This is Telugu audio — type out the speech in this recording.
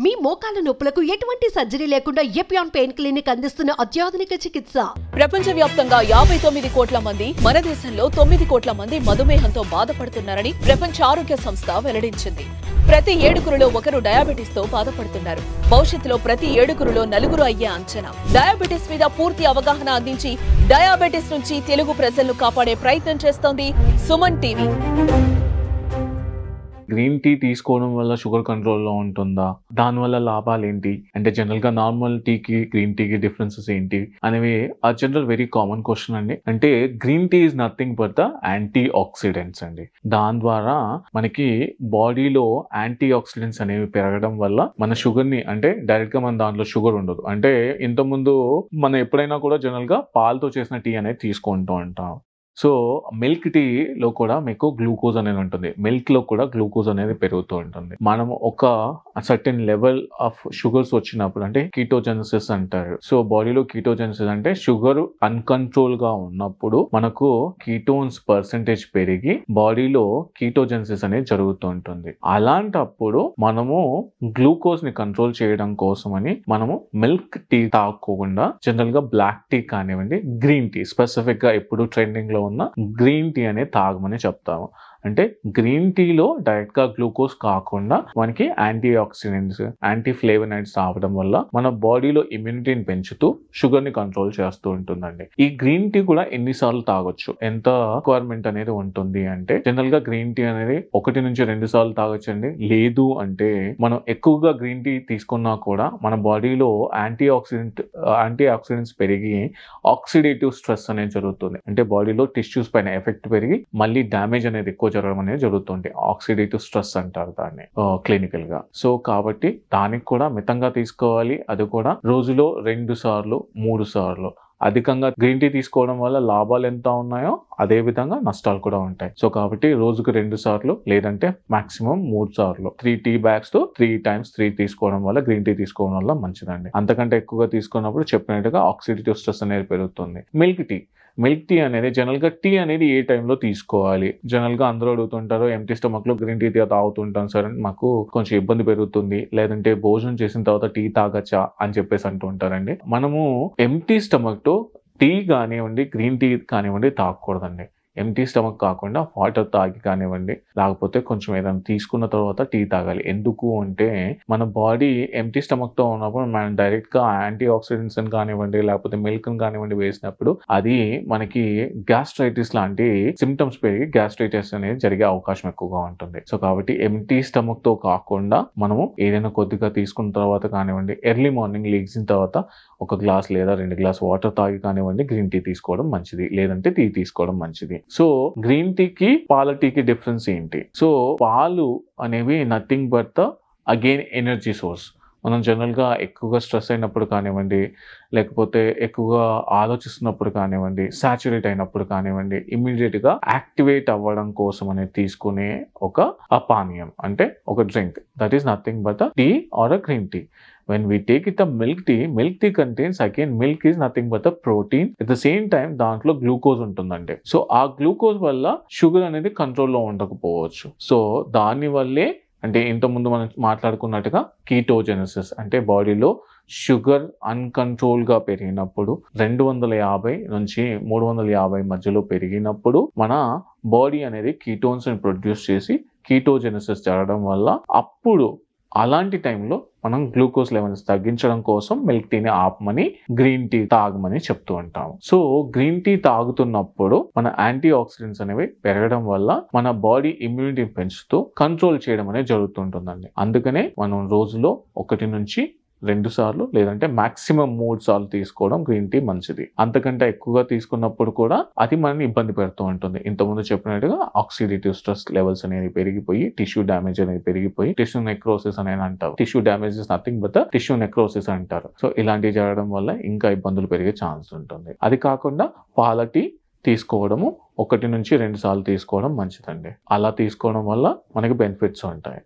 మీ మోకాల నొప్పులకు ఎటువంటి సర్జరీ లేకుండా ఎపియాన్ పెయిన్ క్లినిక్ అందిస్తున్న అత్యాధునిక చికిత్స. ప్రపంచవ్యాప్తంగా 59 కోట్ల మంది, మన దేశంలో 9 కోట్ల మంది మధుమేహంతో బాధపడుతున్నారని ప్రపంచ ఆరోగ్య సంస్థ వెల్లడించింది. ప్రతి 7గురిలో ఒకరు డయాబెటిస్ తో బాధపడుతున్నారు. భవిష్యత్తులో ప్రతి 7గురిలో 4 అయ్యే అంచనా. డయాబెటిస్ మీద పూర్తి అవగాహన అందించి డయాబెటిస్ నుంచి తెలుగు ప్రజలను కాపాడే ప్రయత్నం చేస్తోంది సుమన్ టీవీ. గ్రీన్ టీ తీసుకోవడం వల్ల షుగర్ కంట్రోల్లో ఉంటుందా, దానివల్ల లాభాలు ఏంటి అంటే జనరల్ గా నార్మల్ టీకి గ్రీన్ టీకి డిఫరెన్సెస్ ఏంటి అనేవి ఆ జనరల్ వెరీ కామన్ క్వశ్చన్ అండి. అంటే green tea is nothing but the antioxidants అండి. దాని ద్వారా మనకి బాడీలో యాంటీ ఆక్సిడెంట్స్ అనేవి పెరగడం వల్ల మన షుగర్ ని అంటే డైరెక్ట్ గా మన దాంట్లో షుగర్ ఉండదు. అంటే ఇంతకుముందు మనం ఎప్పుడైనా కూడా జనరల్ గా పాలతో చేసిన టీ అనేది తీసుకుంటూ ఉంటాం. సో మిల్క్ టీలో కూడా మీకు గ్లూకోజ్ అనేది ఉంటుంది. మిల్క్ లో కూడా గ్లూకోజ్ అనేది పెరుగుతూ ఉంటుంది. మనం ఒక సర్టెన్ లెవెల్ ఆఫ్ షుగర్స్ వచ్చినప్పుడు అంటే కీటోజెనసిస్ అంటారు. సో బాడీలో కీటోజెనసిస్ అంటే షుగర్ అన్కంట్రోల్ గా ఉన్నప్పుడు మనకు కీటోన్స్ పర్సెంటేజ్ పెరిగి బాడీలో కీటోజెనసిస్ అనేది జరుగుతూ ఉంటుంది. అలాంటప్పుడు మనము గ్లూకోజ్ ని కంట్రోల్ చేయడం కోసమని మనము మిల్క్ టీ తాగకుండా జనరల్ గా బ్లాక్ టీ కానివ్వండి, గ్రీన్ టీ స్పెసిఫిక్ గా ఎప్పుడు ట్రెండింగ్ లో ఉన్న గ్రీన్ టీ అనేది తాగమని చెప్తాము. అంటే గ్రీన్ టీలో డైరెక్ట్ గా గ్లూకోజ్ కాకుండా మనకి యాంటీ ఆక్సిడెంట్స్, యాంటీ ఫ్లేవనాయిడ్స్ రావడం వల్ల మన బాడీలో ఇమ్యూనిటీని పెంచుతూ షుగర్ ని కంట్రోల్ చేస్తూ ఉంటుందండి. ఈ గ్రీన్ టీ కూడా ఎన్నిసార్లు తాగొచ్చు, ఎంత రిక్వైర్మెంట్ అనేది ఉంటుంది అంటే జనరల్ గా గ్రీన్ టీ అనేది 1 నుంచి 2 సార్లు తాగొచ్చు అండి. లేదు అంటే మనం ఎక్కువగా గ్రీన్ టీ తీసుకున్నా కూడా మన బాడీలో యాంటీ ఆక్సిడెంట్స్ పెరిగి ఆక్సిడేటివ్ స్ట్రెస్ అనేది జరుగుతుంది. అంటే బాడీలో టిష్యూస్ పైన ఎఫెక్ట్ పెరిగి మళ్ళీ డ్యామేజ్ అనేది ఎక్కువ జరగడం అనేది జరుగుతుంది. ఆక్సిడేటివ్ స్ట్రెస్ అంటారు దాన్ని క్లినికల్ గా. సో కాబట్టి దానికి కూడా మితంగా తీసుకోవాలి. అది కూడా రోజులో 2 సార్లు 3 సార్లు. అధికంగా గ్రీన్ టీ తీసుకోవడం వల్ల లాభాలు ఎంత ఉన్నాయో అదే విధంగా నష్టాలు కూడా ఉంటాయి. సో కాబట్టి రోజుకు 2 సార్లు లేదంటే మాక్సిమం 3 సార్లు 3 టీ బ్యాగ్స్ తో 3 times 3 తీసుకోవడం వల్ల గ్రీన్ టీ తీసుకోవడం వల్ల మంచిదండి. అంతకంటే ఎక్కువగా తీసుకున్నప్పుడు చెప్పినట్టుగా ఆక్సిడేటివ్ స్ట్రెస్ అనేది పెరుగుతుంది. మిల్క్ టీ అనేది జనరల్ గా టీ అనేది ఏ టైంలో తీసుకోవాలి? జనరల్ గా అందరూ అడుగుతుంటారు, ఎంటీ స్టమక్ లో గ్రీన్ టీ తాగుతుంటాం సార్, మాకు కొంచెం ఇబ్బంది పెరుగుతుంది, లేదంటే భోజనం చేసిన తర్వాత టీ తాగచ్చా అని చెప్పేసి అంటూ ఉంటారండి. మనము ఎంటీ స్టమక్ తో టీ కానివ్వండి, గ్రీన్ టీ కానివ్వండి తాగకూడదండి. ఎంటీ స్టమక్ కాకుండా వాటర్ తాగి కానివ్వండి, లేకపోతే కొంచెం ఏదైనా తీసుకున్న తర్వాత టీ తాగాలి. ఎందుకు అంటే మన బాడీ ఎంటీ స్టమక్ తో ఉన్నప్పుడు మనం డైరెక్ట్ గా యాంటీ ఆక్సిడెంట్స్ కానివ్వండి, లేకపోతే మిల్క్ కానివ్వండి వేసినప్పుడు అది మనకి గ్యాస్ట్రైటిస్ లాంటి సిమ్టమ్స్ పెరిగి గ్యాస్ట్రైటిస్ అనేది జరిగే అవకాశం ఎక్కువగా ఉంటుంది. సో కాబట్టి ఎంటీ స్టమక్ తో కాకుండా మనము ఏదైనా కొద్దిగా తీసుకున్న తర్వాత కానివ్వండి, ఎర్లీ మార్నింగ్ లేచిన తర్వాత 1 గ్లాస్ లేదా 2 గ్లాస్ వాటర్ తాగి కానివ్వండి గ్రీన్ టీ తీసుకోవడం మంచిది, లేదంటే టీ తీసుకోవడం మంచిది. సో గ్రీన్ టీకి పాల టీకి డిఫరెన్స్ ఏంటి? సో పాలు అనేవి nothing but the again energy source. మనం జనరల్ గా ఎక్కువగా స్ట్రెస్ అయినప్పుడు కానివ్వండి, లేకపోతే ఎక్కువగా ఆలోచిస్తున్నప్పుడు కానివ్వండి, సాచురేట్ అయినప్పుడు కానివ్వండి, ఇమ్మీడియట్ గా యాక్టివేట్ అవ్వడం కోసం అనేది తీసుకునే ఒక పానీయం అంటే ఒక drink. That is nothing but the tea or a green tea. When we take it a milk tea contains again milk is nothing but a protein. At the same time దాంట్లో గ్లూకోజ్ ఉంటుందండి. సో ఆ గ్లూకోజ్ వల్ల షుగర్ అనేది కంట్రోల్లో ఉండకపోవచ్చు. సో దాని వల్లే అంటే ఇంతకుముందు మనం మాట్లాడుకున్నట్టుగా కీటోజెనసిస్ అంటే బాడీలో షుగర్ అన్కంట్రోల్ గా పెరిగినప్పుడు 250 నుంచి 350 మధ్యలో పెరిగినప్పుడు మన బాడీ అనేది కీటోన్స్ ని ప్రొడ్యూస్ చేసి కీటోజెనసిస్ జరగడం వల్ల అప్పుడు అలాంటి టైంలో మనం గ్లూకోజ్ లెవెల్స్ తగ్గించడం కోసం మిల్క్ టీని ఆపమని గ్రీన్ టీ తాగమని చెప్తూ ఉంటాము. సో గ్రీన్ టీ తాగుతున్నప్పుడు మన యాంటీ ఆక్సిడెంట్స్ అనేవి పెరగడం వల్ల మన బాడీ ఇమ్యూనిటీ పెంచుతూ కంట్రోల్ చేయడం అనేది జరుగుతుంటుందండి. అందుకనే మనం రోజులో 1 నుంచి 2 సార్లు లేదంటే మాక్సిమం 3 సార్లు తీసుకోవడం గ్రీన్ టీ మంచిది. అంతకంటే ఎక్కువగా తీసుకున్నప్పుడు కూడా అది మనని ఇబ్బంది పెడుతూ ఉంటుంది. ఇంతకుముందు చెప్పినట్టుగా ఆక్సిడేటివ్ స్ట్రెస్ లెవెల్స్ అనేది పెరిగిపోయి టిష్యూ డ్యామేజ్ అనేది పెరిగిపోయి టిష్యూ నెక్రోసిస్ అనేది అంటారు. Tissue damage is nothing but tissue necrosis అంటారు. సో ఇలాంటివి జరగడం వల్ల ఇంకా ఇబ్బందులు పెరిగే ఛాన్స్ ఉంటుంది. అది కాకుండా పాల టీ తీసుకోవడము 1 నుంచి 2 సార్లు తీసుకోవడం మంచిదండి. అలా తీసుకోవడం వల్ల మనకి బెనిఫిట్స్ ఉంటాయి.